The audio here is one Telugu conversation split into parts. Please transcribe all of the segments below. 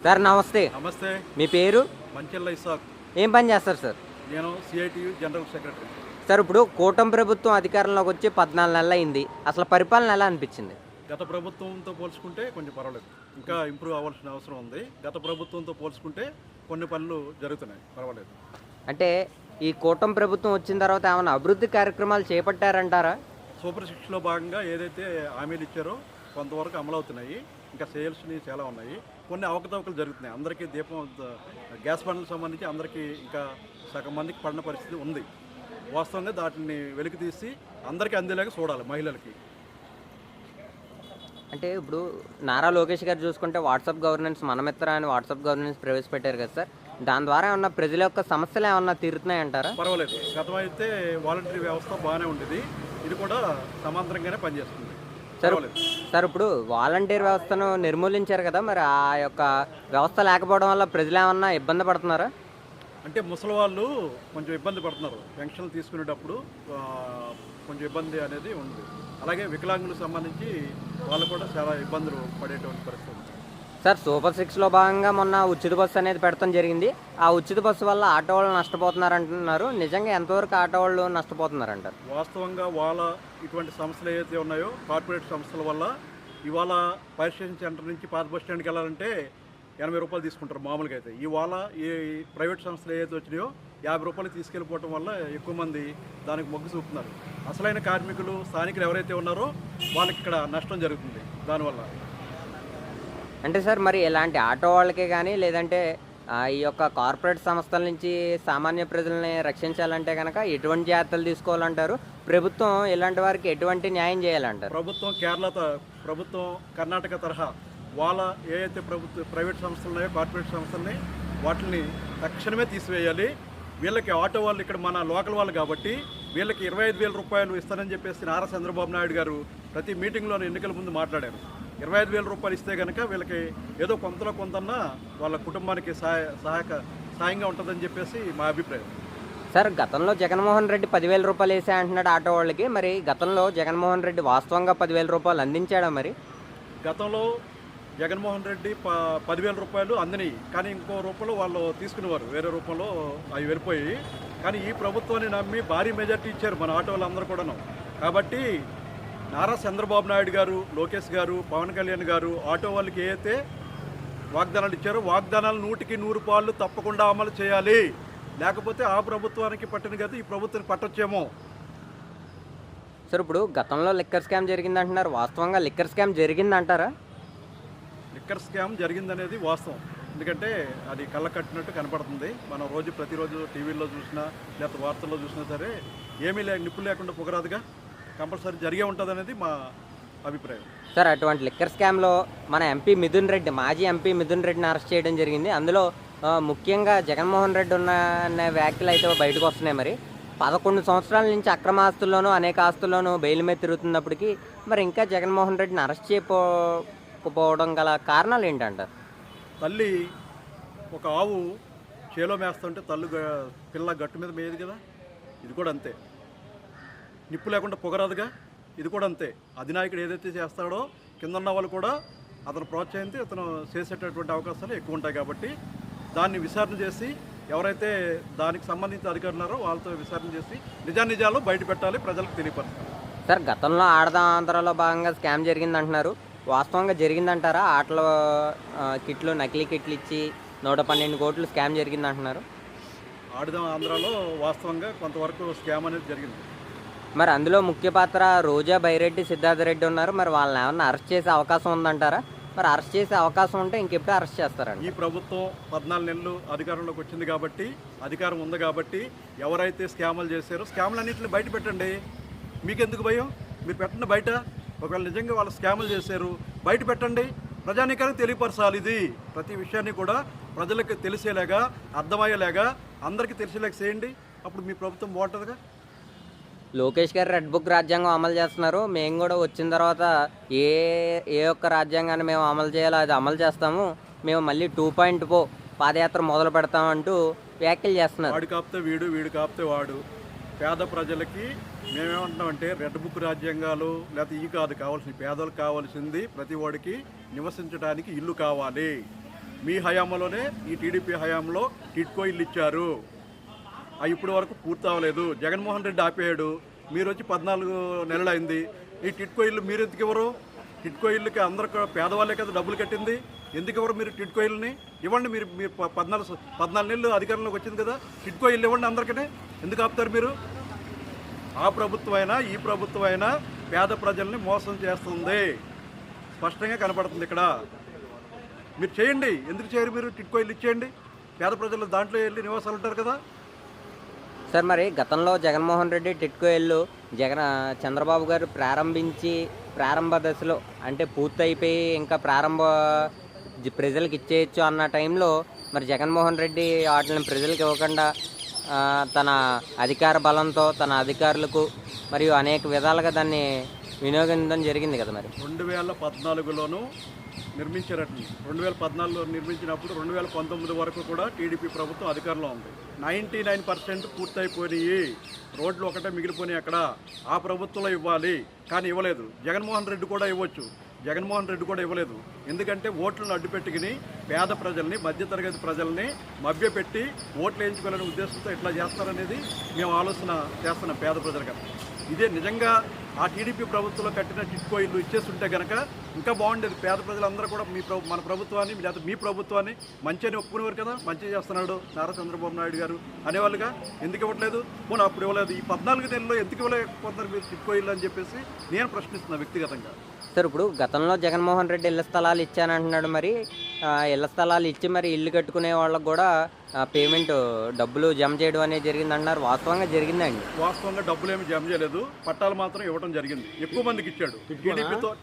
సార్ నమస్తే. నమస్తే. మీ పేరు? మంచెల్ల ఇసాక్. ఏం పని చేస్తారు సార్? నేను సిఐటియు జనరల్ సెక్రటరీ. సార్ ఇప్పుడు కూటమి ప్రభుత్వం అధికారంలోకి వచ్చి 14 నెలలు అయింది. అసలు పరిపాలన ఎలా అనిపించింది? గత ప్రభుత్వంతో పోల్చుకుంటే కొంచెం పర్వాలేదు, ఇంకా ఇంప్రూవ్ అవ్వాల్సిన అవసరం ఉంది. గత ప్రభుత్వంతో పోల్చుకుంటే కొన్ని పనులు జరుగుతున్నాయి, పర్వాలేదు. అంటే ఈ కూటమి ప్రభుత్వం వచ్చిన తర్వాత ఏమైనా అభివృద్ధి కార్యక్రమాలు చేపట్టారంటారా? సూపర్ సిక్స్లో భాగంగా ఏదైతే హామీలు ఇచ్చారో కొంతవరకు అమలవుతున్నాయి, ఇంకా సేల్స్ని చాలా ఉన్నాయి. కొన్ని అవకతవకలు జరుగుతున్నాయి. అందరికీ గ్యాస్ బండ్లకు సంబంధించి అందరికీ ఇంకా సగం మందికి పడిన పరిస్థితి ఉంది. వాస్తవంగా దాటిని వెలికి తీసి అందరికీ అందేలాగా చూడాలి మహిళలకి. అంటే ఇప్పుడు నారా లోకేష్ గారు చూసుకుంటే వాట్సాప్ గవర్నెన్స్ మనమిత్ర అని వాట్సాప్ గవర్నెన్స్ ప్రవేశపెట్టారు కదా సార్, దాని ద్వారా ఏమన్నా ప్రజల యొక్క సమస్యలు ఏమన్నా తీరుతున్నాయంటారా? పర్వాలేదు. గతం అయితే వాలంటరీ వ్యవస్థ బాగానే ఉండేది, ఇది కూడా సమాంతరంగానే పనిచేస్తుంది. సార్ ఇప్పుడు వాలంటీర్ వ్యవస్థను నిర్మూలించారు కదా, మరి ఆ యొక్క వ్యవస్థ లేకపోవడం వల్ల ప్రజలు ఏమన్నా ఇబ్బంది పడుతున్నారా? అంటే ముసలి వాళ్ళు కొంచెం ఇబ్బంది పడుతున్నారు, పెన్షన్లు తీసుకునేటప్పుడు కొంచెం ఇబ్బంది అనేది ఉంది. అలాగే వికలాంగులకు సంబంధించి వాళ్ళు కూడా చాలా ఇబ్బందులు పడేటువంటి పరిస్థితి ఉంది. సార్ సూపర్ సిక్స్లో భాగంగా మొన్న ఉచిత బస్సు అనేది పెట్టడం జరిగింది. ఆ ఉచిత బస్సు వల్ల ఆటో వాళ్ళు నష్టపోతున్నారు అంటున్నారు. నిజంగా ఎంతవరకు ఆటో వాళ్ళు నష్టపోతున్నారంటారు? వాస్తవంగా వాళ్ళ ఇటువంటి సమస్యలు ఏవైతే ఉన్నాయో కార్పొరేట్ సంస్థల వల్ల ఇవాళ ఫైర్ స్టేషన్ సెంటర్ నుంచి పాత బస్ స్టాండ్కి వెళ్ళాలంటే 80 రూపాయలు తీసుకుంటారు మామూలుగా. అయితే ఇవాళ ఈ ప్రైవేట్ సంస్థలు ఏవైతే వచ్చినాయో 50 రూపాయలు తీసుకెళ్ళిపోవటం వల్ల ఎక్కువ మంది దానికి మొగ్గు చూపుతున్నారు. అసలైన కార్మికులు స్థానికులు ఎవరైతే ఉన్నారో వాళ్ళకి ఇక్కడ నష్టం జరుగుతుంది దానివల్ల. అంటే సార్ మరి ఇలాంటి ఆటో వాళ్ళకే కానీ లేదంటే ఈ యొక్క కార్పొరేట్ సంస్థల నుంచి సామాన్య ప్రజల్ని రక్షించాలంటే కనుక ఎటువంటి జాగ్రత్తలు తీసుకోవాలంటారు? ప్రభుత్వం ఇలాంటి వారికి ఎటువంటి న్యాయం చేయాలంటారు? ప్రభుత్వం కర్ణాటక తరహా వాళ్ళ ఏవైతే ప్రైవేట్ సంస్థలు ఉన్నాయో కార్పొరేట్ సంస్థల్ని వాటిని తక్షణమే తీసివేయాలి. వీళ్ళకి ఆటో వాళ్ళు ఇక్కడ మన లోకల్ వాళ్ళు కాబట్టి వీళ్ళకి 25,000 రూపాయలు ఇస్తానని చెప్పేసి నారా చంద్రబాబు నాయుడు గారు ప్రతి మీటింగ్లో ఎన్నికల ముందు మాట్లాడారు. 25,000 రూపాయలు ఇస్తే కనుక వీళ్ళకి ఏదో కొంతలో కొంతన్నా వాళ్ళ కుటుంబానికి సాయంగా ఉంటుందని చెప్పేసి మా అభిప్రాయం. సార్ గతంలో జగన్మోహన్ రెడ్డి 10,000 రూపాయలు వేసా అంటున్నాడు ఆటో వాళ్ళకి. మరి గతంలో జగన్మోహన్ రెడ్డి వాస్తవంగా 10,000 రూపాయలు అందించాడా? మరి గతంలో జగన్మోహన్ రెడ్డి 10,000 రూపాయలు అందినాయి, కానీ ఇంకో రూపంలో వాళ్ళు తీసుకునేవారు, వేరే రూపంలో అవి వెళ్ళిపోయి. కానీ ఈ ప్రభుత్వాన్ని నమ్మి భారీ మెజార్టీ ఇచ్చారు మన ఆటో వాళ్ళందరూ కూడాను. కాబట్టి నారా చంద్రబాబు నాయుడు గారు, లోకేష్ గారు, పవన్ కళ్యాణ్ గారు ఆటో వాళ్ళకి ఏదైతే వాగ్దానాలు ఇచ్చారో వాగ్దానాలు 100కి 100 పాళ్ళు తప్పకుండా అమలు చేయాలి. లేకపోతే ఆ ప్రభుత్వానికి పట్టిన గతి ఈ ప్రభుత్వానికి పట్టొచ్చేమో. సార్ ఇప్పుడు గతంలో లిక్కర్ స్కామ్ జరిగింది అంటున్నారు, వాస్తవంగా లిక్కర్ స్కామ్ జరిగిందంటారా? లిక్కర్ స్కామ్ జరిగిందనేది వాస్తవం, ఎందుకంటే అది కళ్ళ కట్టినట్టు కనపడుతుంది. మనం ప్రతిరోజు టీవీల్లో చూసినా లేకపోతే వార్తల్లో చూసినా సరే ఏమీ నిప్పు లేకుండా పొగరాదుగా, కంపల్సరీ జరిగే ఉంటుంది అనేది మా అభిప్రాయం. సార్ అటువంటి లిక్కర్ స్కామ్లో మన ఎంపీ మిథున్ రెడ్డి, మాజీ ఎంపీ మిథున్ రెడ్డిని అరెస్ట్ చేయడం జరిగింది. అందులో ముఖ్యంగా జగన్మోహన్ రెడ్డి ఉన్న వ్యాఖ్యలు అయితే బయటకు వస్తున్నాయి. మరి 11 సంవత్సరాల నుంచి అక్రమ ఆస్తుల్లోనూ అనేక ఆస్తుల్లోనూ బెయిల్ మీద తిరుగుతున్నప్పటికీ మరి ఇంకా జగన్మోహన్ రెడ్డిని అరెస్ట్ చేయకపోవడం గల కారణాలు ఏంటంటారు? తల్లి ఒక ఆవు చేలో మేస్తుంటే పిల్ల గట్టు మీద మేయదు కదా, ఇది కూడా అంతే. నిప్పు లేకుండా పొగరాదుగా, ఇది కూడా అంతే. అధినాయకుడు ఏదైతే చేస్తాడో కింద ఉన్న వాళ్ళు కూడా అతను ప్రోత్సహించి అతను చేసేటటువంటి అవకాశాలు ఎక్కువ ఉంటాయి. కాబట్టి దాన్ని విచారణ చేసి ఎవరైతే దానికి సంబంధించిన అధికారులు ఉన్నారో వాళ్ళతో విచారణ చేసి నిజాలు బయట పెట్టాలి, ప్రజలకు తెలియపరచాలి. సార్ గతంలో ఆడదాం ఆంధ్రాలో భాగంగా స్కామ్ జరిగింది అంటున్నారు, వాస్తవంగా జరిగిందంటారా? ఆటలో కిట్లు, నకిలీ కిట్లు ఇచ్చి 112 కోట్లు స్కామ్ జరిగింది అంటున్నారు. ఆడదాం ఆంధ్రాలో వాస్తవంగా కొంతవరకు స్కామ్ అనేది జరిగింది. మరి అందులో ముఖ్య పాత్ర రోజా బైరెడ్డి, సిద్ధార్థ రెడ్డి ఉన్నారు. మరి వాళ్ళని ఏమన్నా అరెస్ట్ చేసే అవకాశం ఉందంటారా? మరి అరెస్ట్ చేసే అవకాశం ఉంటే ఇంకెప్పుడు అరెస్ట్ చేస్తారండి? ఈ ప్రభుత్వం 14 నెలలు అధికారంలోకి వచ్చింది కాబట్టి, అధికారం ఉంది కాబట్టి ఎవరైతే స్కాములు చేశారో స్కాములన్నింటిని బయట పెట్టండి. మీకెందుకు భయం? మీరు పెట్టండి బయట. ఒకవేళ నిజంగా వాళ్ళు స్కాములు చేశారు బయట పెట్టండి, ప్రజానీకానికి తెలియపరచాలి. ఇది ప్రతి విషయాన్ని కూడా ప్రజలకు తెలిసేలాగా, అర్థమయ్యేలాగా, అందరికీ తెలిసేలాగా చేయండి. అప్పుడు మీ ప్రభుత్వం బాగుంటుందిగా. లోకేష్ గారు రెడ్ బుక్ రాజ్యాంగం అమలు చేస్తున్నారు, మేము కూడా వచ్చిన తర్వాత ఏ ఒక్క రాజ్యాంగాన్ని మేము అమలు చేయాలో అది అమలు చేస్తాము, మేము మళ్ళీ 2.0 పాదయాత్ర మొదలు పెడతామంటూ వ్యాఖ్యలు చేస్తున్నారు. వాడు కాపితే వీడు, వీడు కాపితే వాడు. పేద ప్రజలకి మేమేమంటున్నామంటే రెడ్ బుక్ రాజ్యాంగాలు లేకపోతే ఇవి కాదు కావాల్సింది. పేదలకు కావాల్సింది ప్రతి వాడికి నివసించడానికి ఇల్లు కావాలి. మీ హయాంలోనే ఈ టీడీపీ హయాంలో టిడ్కో ఇల్లు ఇచ్చారు. అవి ఇప్పటి వరకు పూర్తి అవ్వలేదు. జగన్మోహన్ రెడ్డి ఆపేయాడు. మీరు వచ్చి 14 నెలలు అయింది. ఈ టిడ్కో ఇల్లు మీరు ఎందుకు ఇవ్వరు? టిడ్కో ఇల్లుకి అందరూ పేదవాళ్ళే కదా డబ్బులు కట్టింది. ఎందుకు ఇవ్వరు మీరు టిడ్కో ఇల్లుని? ఇవ్వండి. మీరు 14 నెలలు అధికారంలోకి వచ్చింది కదా, టిడ్కో ఇల్లు ఇవ్వండి అందరికీ. ఎందుకు ఆపుతారు మీరు? ఆ ప్రభుత్వమైనా ఈ ప్రభుత్వమైనా పేద ప్రజల్ని మోసం చేస్తుంది, స్పష్టంగా కనపడుతుంది ఇక్కడ. మీరు చేయండి. ఎందుకు చేయరు? మీరు టిడ్కో ఇల్లు ఇచ్చేయండి. పేద ప్రజలు దాంట్లో వెళ్ళి నివాసాలు ఉంటారు కదా. సార్ మరి గతంలో జగన్మోహన్ రెడ్డి టిడ్కో ఇల్లు చంద్రబాబు గారు ప్రారంభ దశలో అంటే పూర్తయిపోయి ఇంకా ప్రజలకు ఇచ్చేయచ్చు అన్న టైంలో మరి జగన్మోహన్ రెడ్డి వాటిని ప్రజలకు ఇవ్వకుండా తన అధికార బలంతో తన అధికారులకు మరియు అనేక విధాలుగా దాన్ని వినియోగించడం జరిగింది కదా. మరి 2014లోనూ నిర్మించారట. 2014లో నిర్మించినప్పుడు 2019 వరకు కూడా టీడీపీ ప్రభుత్వం అధికారంలో ఉంది. 99% పూర్తయిపోయినాయి. రోడ్లు ఒకటే మిగిలిపోయినాయి అక్కడ. ఆ ప్రభుత్వంలో ఇవ్వాలి, కానీ ఇవ్వలేదు. జగన్మోహన్ రెడ్డి కూడా ఇవ్వచ్చు. జగన్మోహన్ రెడ్డి కూడా ఇవ్వలేదు. ఎందుకంటే ఓట్లను అడ్డుపెట్టుకుని పేద ప్రజల్ని, మధ్యతరగతి ప్రజల్ని మభ్యపెట్టి ఓట్లు వేయించుకోవాలనే ఉద్దేశంతో ఇట్లా చేస్తారనేది మేము ఆలోచన చేస్తున్నాం పేద ప్రజలుగా. ఇదే నిజంగా ఆ టీడీపీ ప్రభుత్వంలో కట్టిన టిడ్కో ఇల్లు ఇచ్చేస్తుంటే కనుక ఇంకా బాగుండేది. పేద ప్రజలందరూ కూడా మన ప్రభుత్వాన్ని లేదా మీ ప్రభుత్వాన్ని మంచి అని ఒప్పుకునేవారు కదా. మంచి చేస్తున్నాడు నారా చంద్రబాబు నాయుడు గారు అనేవాళ్ళుగా. ఎందుకు ఇవ్వట్లేదు? పోనీ అప్పుడు ఇవ్వలేదు. ఈ 14 నెలల్లో ఎందుకు ఇవ్వలేకపోతున్నారు మీరు టిడ్కో ఇల్లు అని చెప్పేసి నేను ప్రశ్నిస్తున్నాను వ్యక్తిగతంగా. సార్ ఇప్పుడు గతంలో జగన్మోహన్ రెడ్డి ఇళ్ల స్థలాలు ఇచ్చానంటున్నాడు. మరి ఇళ్ల స్థలాలు ఇచ్చి మరి ఇల్లు కట్టుకునే వాళ్ళకు కూడా పేమెంట్ డబ్బులు జమ చేయడం అనేది జరిగిందన్నారు. వాస్తవంగా జరిగిందండి? వాస్తవంగా డబ్బులు ఏమి జమ చేయలేదు. పట్టాలు మాత్రం ఇవ్వడం జరిగింది. ఎక్కువ మందికి ఇచ్చాడు.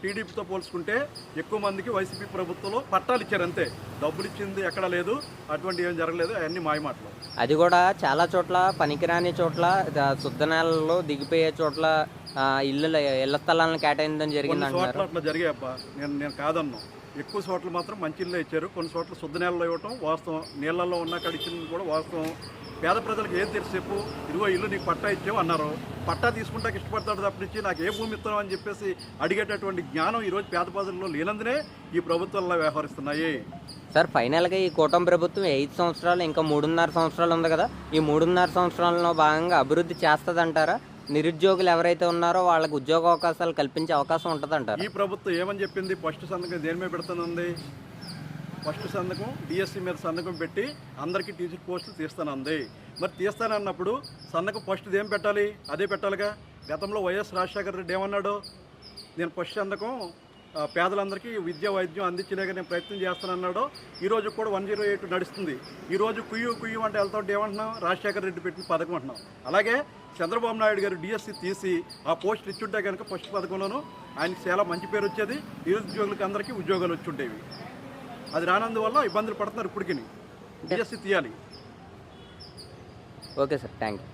టీడీపీతో పోల్చుకుంటే ఎక్కువ మందికి వైసీపీ ప్రభుత్వంలో పట్టాలు ఇచ్చారు అంతే. డబ్బులు ఇచ్చింది ఎక్కడా లేదు. అటువంటి ఏం జరగలేదు. అవన్నీ మాయమాటలు. అది కూడా చాలా చోట్ల పనికిరాని చోట్ల, శుద్ధ నేలల్లో దిగిపోయే చోట్ల ఇళ్ల స్థలాలను కేటాయించడం జరిగింది అంటున్నారు. అట్లా జరిగాయి అబ్బా. నేను కాదన్నా. ఎక్కువ చోట్ల మాత్రం మంచి ఇళ్ళే ఇచ్చారు. కొన్ని చోట్ల శుద్ధ నేలలో ఇవ్వటం వాస్తవం. నీళ్ళల్లో ఉన్న కాడ ఇచ్చింది కూడా వాస్తవం. పేద ప్రజలకు ఏం తెలుసు చెప్పు? ఇదిగో ఇల్లు నీకు పట్టా ఇచ్చావు అన్నారు. పట్టా తీసుకుంటాకి ఇష్టపడతాడు తప్పించి నాకు ఏ భూమి ఇస్తావు అని చెప్పేసి అడిగేటటువంటి జ్ఞానం ఈరోజు పేద ప్రజల్లో లేనందునే ఈ ప్రభుత్వాల్లో వ్యవహరిస్తున్నాయి. సార్ ఫైనల్గా ఈ కూటమి ప్రభుత్వం 5 సంవత్సరాలు ఇంకా 3.5 సంవత్సరాలు ఉంది కదా. ఈ 3.5 సంవత్సరాలలో భాగంగా అభివృద్ధి చేస్తుందంటారా? నిరుద్యోగులు ఎవరైతే ఉన్నారో వాళ్ళకి ఉద్యోగ అవకాశాలు కల్పించే అవకాశం ఉంటుందంటారు? ఈ ప్రభుత్వం ఏమని చెప్పింది? ఫస్ట్ సంతకం దేని మీద పెడుతుంది? ఫస్ట్ సంతకం డిఎస్సి మీద సంతకం పెట్టి అందరికీ టీచర్ పోస్టులు తీస్తానంది. మరి తీస్తానన్నప్పుడు సంతకం ఫస్ట్ ఏం పెట్టాలి? అదే పెట్టాలిగా. గతంలో వైఎస్ రాజశేఖర రెడ్డి ఏమన్నాడు? నేను ఫస్ట్ సంతకం పేదలందరికీ విద్య వైద్యం అందించలేక నేను ప్రయత్నం చేస్తానన్నాడు. ఈరోజు కూడా 108 నడుస్తుంది. ఈరోజు కుయ్యు అంటే వెళ్తాంటే ఏమంటున్నాం? రాజశేఖర రెడ్డి పెట్టిన పథకం అంటున్నాం. అలాగే చంద్రబాబు నాయుడు గారు డిఎస్సి తీసి ఆ పోస్టులు ఇచ్చుంటే కనుక ఫస్ట్ పథకంలోనూ ఆయనకి చాలా మంచి పేరు వచ్చేది. నిరుద్యోగులకి అందరికీ ఉద్యోగాలు వచ్చుండేవి. అది రానందువల్ల ఇబ్బందులు పడుతున్నారు. ఇప్పటికి డిఎస్సి తీయాలి. Okay sir, thank you.